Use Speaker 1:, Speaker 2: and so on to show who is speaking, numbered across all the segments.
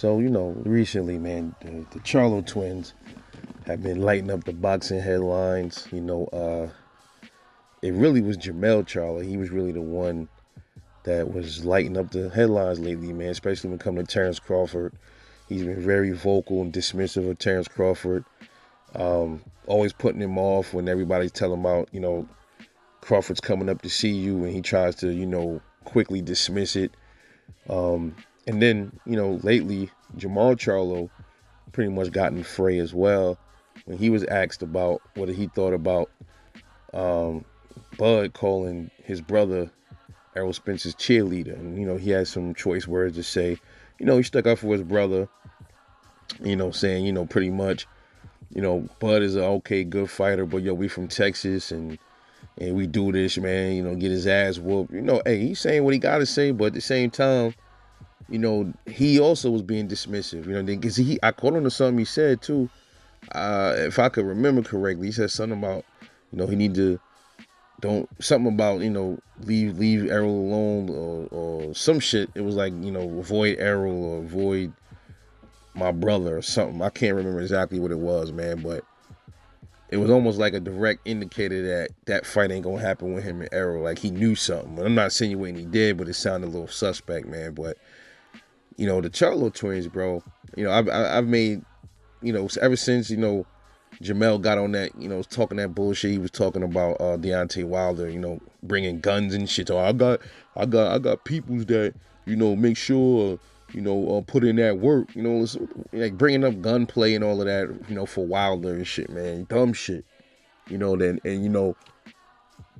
Speaker 1: So, recently, man, the Charlo twins have been lighting up the boxing headlines. It really was Jamel Charlo. He was really the one that was lighting up the headlines lately, man, especially when it comes to Terrence Crawford. He's been very vocal and dismissive of Terrence Crawford, always putting him off when everybody's telling him about, Crawford's coming up to see you, and he tries to, quickly dismiss it. And then, lately, Jamal Charlo pretty much got in the fray as well when he was asked about what he thought about Bud calling his brother Errol Spence's cheerleader. And, he had some choice words to say. He stuck up for his brother, saying, pretty much, Bud is an okay, good fighter, but we from Texas and we do this, man, get his ass whooped. Hey, he's saying what he got to say, but at the same time, he also was being dismissive, because I caught on to something he said too. If I could remember correctly, he said something about, he need to something about, leave Errol alone or some shit. It was like, avoid Errol or avoid my brother or something. I can't remember exactly what it was, man, but it was almost like a direct indicator that that fight ain't gonna happen with him and Errol. Like he knew something. I'm not insinuating he did, but it sounded a little suspect, man. But the Charlo twins, bro. I've made, ever since Jamel got on that, talking that bullshit. He was talking about Deontay Wilder, bringing guns and shit. Oh, I got peoples that make sure put in that work. It's like bringing up gunplay and all of that, for Wilder and shit, man. Dumb shit. Then and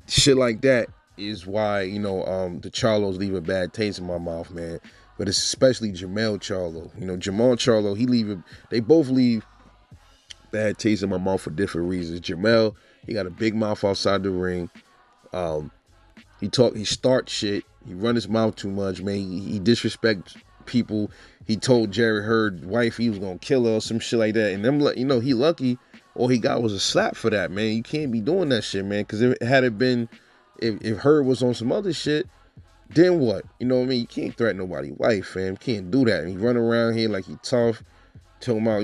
Speaker 1: shit like that is why the Charlos leave a bad taste in my mouth, man. But it's especially Jamel Charlo. Jamal Charlo, they both leave bad taste in my mouth for different reasons. Jamel, he got a big mouth outside the ring. He start shit. He run his mouth too much, man. He disrespects people. He told Jerry Heard's wife he was gonna kill her or some shit like that. And them, he lucky. All he got was a slap for that, man. You can't be doing that shit, man. Because if Heard was on some other shit, then what? You know what I mean? You can't threaten nobody's wife, fam. You can't do that. And he run around here like he tough, talking about,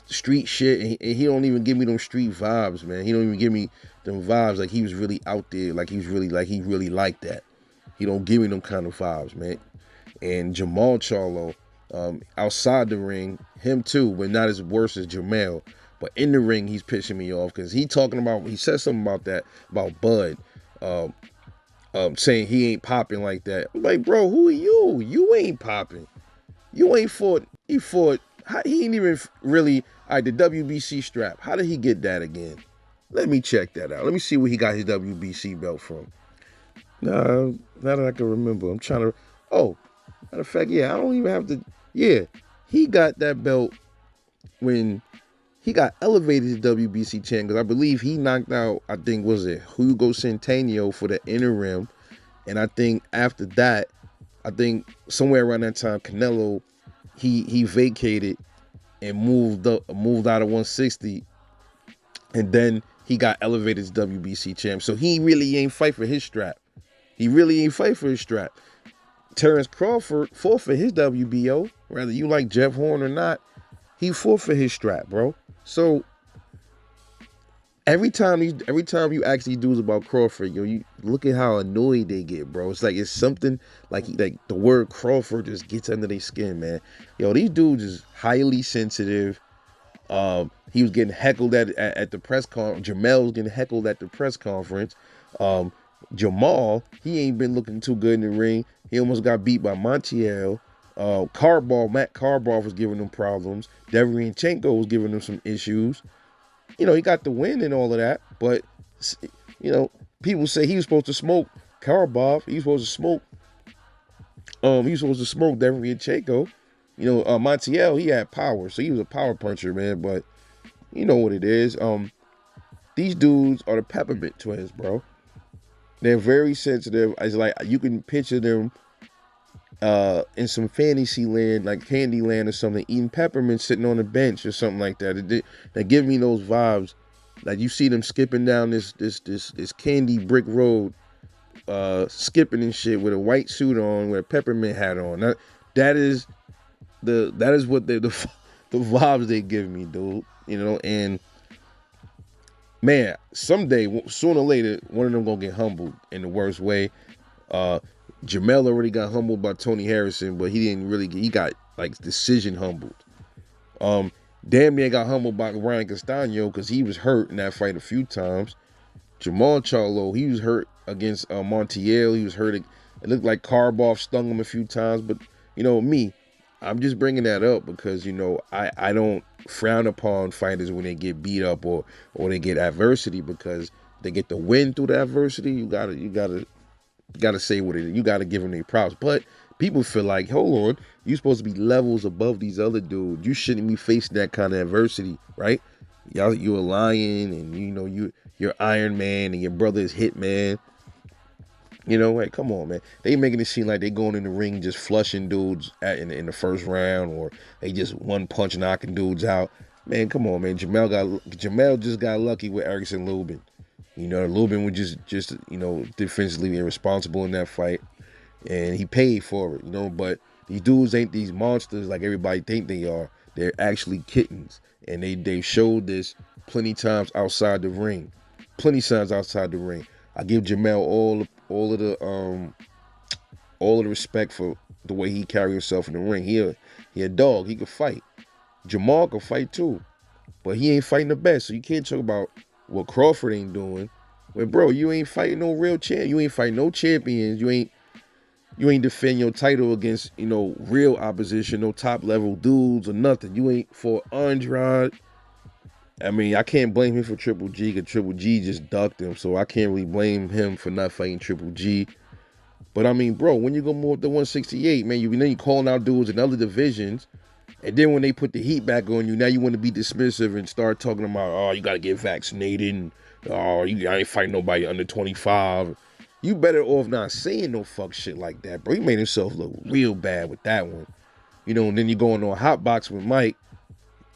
Speaker 1: street shit. And he don't even give me them street vibes, man. He don't even give me them vibes like he was really out there, like he really liked that. He don't give me them kind of vibes, man. And Jamal Charlo, outside the ring, him too, but not as worse as Jamel. But in the ring, he's pissing me off because he said something about Bud, saying he ain't popping like that. I'm like, bro, who are you? You ain't popping. You ain't fought. He fought. He ain't even really. All right, the WBC strap. How did he get that again? Let me check that out. Let me see where he got his WBC belt from. Nah, now that I can remember, I'm trying to. Oh, matter of fact, yeah, I don't even have to. Yeah, he got that belt when he got elevated to WBC champ, because I believe he knocked out, I think, was it Hugo Centeno for the interim. And I think after that, I think somewhere around that time, Canelo, he vacated and moved out of 160. And then he got elevated to WBC champ. So he really ain't fight for his strap. Terrence Crawford fought for his WBO. Whether you like Jeff Horn or not, he fought for his strap, bro. So every time you ask these dudes about Crawford, you look at how annoyed they get, bro. It's something like the word Crawford just gets under their skin, man. These dudes is highly sensitive. He was getting heckled at the press conference. Jamel was getting heckled at the press conference. Jamal, he ain't been looking too good in the ring. He almost got beat by Montiel. Matt Carball was giving them problems. Deverenchenko was giving them some issues. He got the win and all of that, but people say he was supposed to smoke Carball. He was supposed to smoke Deverenchenko. Montiel, he had power, so he was a power puncher, man. But you know what it is. These dudes are the Peppermint Twins, bro. They're very sensitive. It's like you can picture them in some fantasy land, like Candyland or something, eating peppermint, sitting on a bench or something like that. They give me those vibes. Like you see them skipping down this candy brick road, skipping and shit with a white suit on, with a peppermint hat on. that is what the vibes they give me, dude. You know, and man, someday, sooner or later, one of them gonna get humbled in the worst way. Uh, Jamel already got humbled by Tony Harrison, but he didn't really he got like decision humbled. Um, Damn near got humbled by Ryan Castano because he was hurt in that fight a few times. Jamal Charlo, he was hurt against Montiel. He was hurt. It looked like Karbov stung him a few times, but you know me, I'm just bringing that up because you know I don't frown upon fighters when they get beat up or they get adversity because they get the win through the adversity. You gotta say what it is. You gotta give them their props. But people feel like, hold on, you supposed to be levels above these other dudes. You shouldn't be facing that kind of adversity, right? You're a lion, and you know you're Iron Man, and your brother is Hitman. You know, like come on, man. They making it seem like they going in the ring just flushing dudes in the first round, or they just one punch knocking dudes out. Man, come on, man. Jamel just got lucky with Erickson Lubin. You know, Lubin was just you know defensively irresponsible in that fight, and he paid for it. You know, but these dudes ain't these monsters like everybody think they are. They're actually kittens, and they showed this plenty times outside the ring. Plenty times outside the ring. I give Jamel all of the respect for the way he carry himself in the ring. He a dog. He could fight. Jamal could fight too, but he ain't fighting the best. So you can't talk about what Crawford ain't doing. Well, bro, you ain't fighting no real champ. You ain't fighting no champions. You ain't defend your title against, you know, real opposition, no top level dudes or nothing. You ain't for Andrade. I mean, I can't blame him for Triple G because Triple G just ducked him, so I can't really blame him for not fighting Triple G. But I mean, bro, when you go move up to 168, man, you calling out dudes in other divisions, and then when they put the heat back on you, now you want to be dismissive and start talking about, oh, you got to get vaccinated, and oh, I ain't fighting nobody under 25. You better off not saying no fuck shit like that, bro. He made himself look real bad with that one. You know, and then you going on hot box with Mike,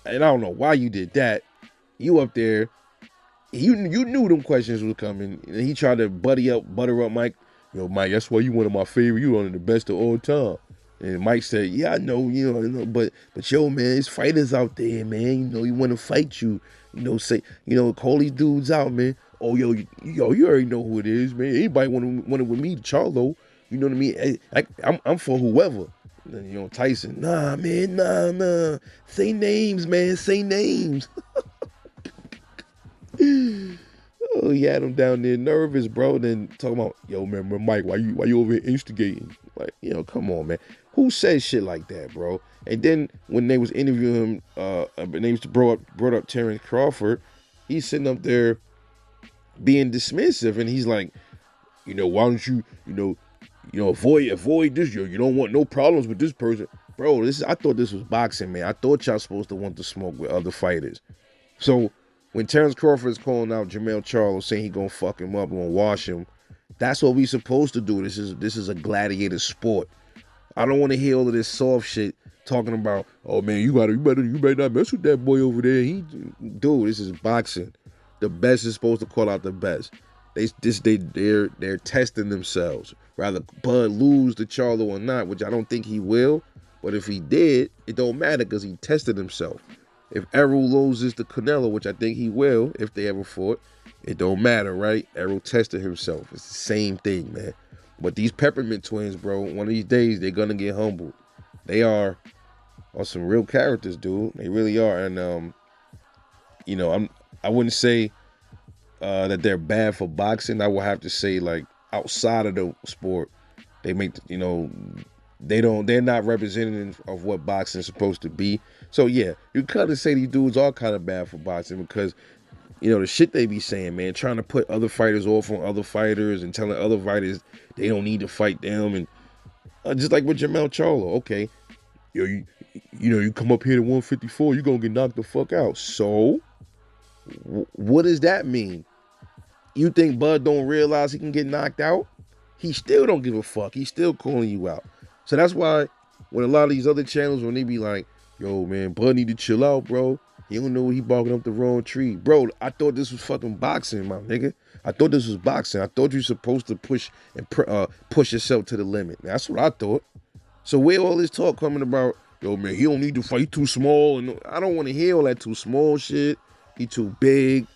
Speaker 1: and I don't know why you did that. You up there, you knew them questions was coming, and he tried to butter up Mike. Yo, Mike, that's why you one of my favorite. You one of the best of all time. And Mike said, yeah, I know, but yo, man, it's fighters out there, man. You know, you want to fight you. You know, say, call these dudes out, man. Oh, you already know who it is, man. Anybody want it with me, Charlo. You know what I mean? I'm for whoever. Tyson, nah, man, nah. Say names, man. Say names. Oh, he had him down there nervous, bro. Then talking about, yo, man, Mike, why you over here instigating? Like, come on, man. Who says shit like that, bro? And then when they was interviewing him, they was brought up Terrence Crawford, he's sitting up there being dismissive, and he's like, why don't you, avoid this? You don't want no problems with this person, bro. I thought this was boxing, man. I thought y'all supposed to want to smoke with other fighters. So when Terrence Crawford is calling out Jamel Charlo, saying he gonna fuck him up, gonna wash him, that's what we supposed to do. This is a gladiator sport. I don't want to hear all of this soft shit talking about, oh man, you better not mess with that boy over there. Dude, this is boxing. The best is supposed to call out the best. They're testing themselves. Rather Bud lose to Charlo or not, which I don't think he will. But if he did, it don't matter because he tested himself. If Errol loses to Canelo, which I think he will, if they ever fought, it don't matter, right? Errol tested himself. It's the same thing, man. But these Peppermint Twins, bro, one of these days, they're going to get humbled. They are some real characters, dude. They really are. And, I wouldn't say that they're bad for boxing. I would have to say, like, outside of the sport, they make, they're not representative of what boxing is supposed to be. So, yeah, you kind of say these dudes are kind of bad for boxing because, the shit they be saying, man, trying to put other fighters off on other fighters and telling other fighters they don't need to fight them. And just like with Jamel Charlo, okay, you come up here to 154, you're going to get knocked the fuck out. So, what does that mean? You think Bud don't realize he can get knocked out? He still don't give a fuck. He's still calling you out. So that's why when a lot of these other channels, when they be like, yo, man, Bud need to chill out, bro. He don't know he barking up the wrong tree. Bro, I thought this was fucking boxing, my nigga. I thought this was boxing. I thought you were supposed to push yourself to the limit. That's what I thought. So where all this talk coming about, yo, man, he don't need to fight. He too small. And I don't want to hear all that too small shit. He too big.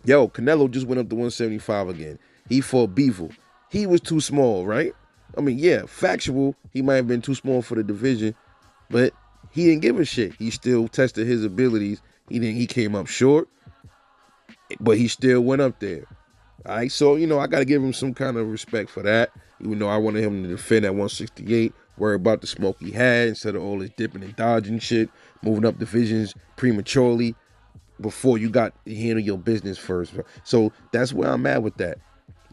Speaker 1: Yo, Canelo just went up to 175 again. He fought Beevil. He was too small, right? I mean, yeah, factual. He might have been too small for the division, but he didn't give a shit. He still tested his abilities. He came up short, but he still went up there. All right, so, I got to give him some kind of respect for that, even though I wanted him to defend at 168, worry about the smoke he had instead of all this dipping and dodging shit, moving up divisions prematurely before you got to handle your business first. So that's where I'm at with that.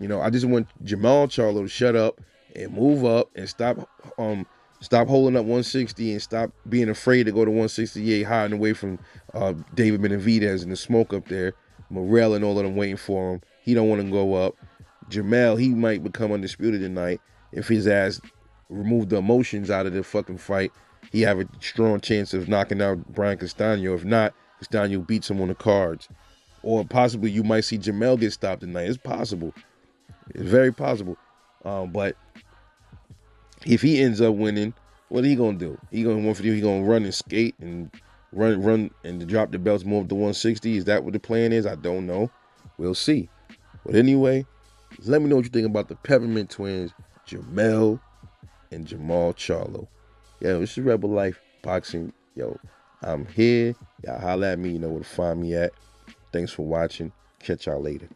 Speaker 1: I just want Jamal Charlo to shut up and move up and stop holding up 160 and stop being afraid to go to 168, hiding away from David Benavidez and the smoke up there. Morrell and all of them waiting for him. He don't want to go up. Jamel, he might become undisputed tonight if his ass removed the emotions out of the fucking fight. He have a strong chance of knocking out Brian Castano. If not, Castano beats him on the cards. Or possibly you might see Jamel get stopped tonight. It's possible. It's very possible. But if he ends up winning, what are he gonna do? He gonna run and skate and run and drop the belts, move to 160. Is that what the plan is? I don't know. We'll see. But anyway, let me know what you think about the Peppermint Twins, Jamel and Jamal Charlo. Yo, this is Rebel Life Boxing. Yo, I'm here. Y'all holla at me. You know where to find me at. Thanks for watching. Catch y'all later.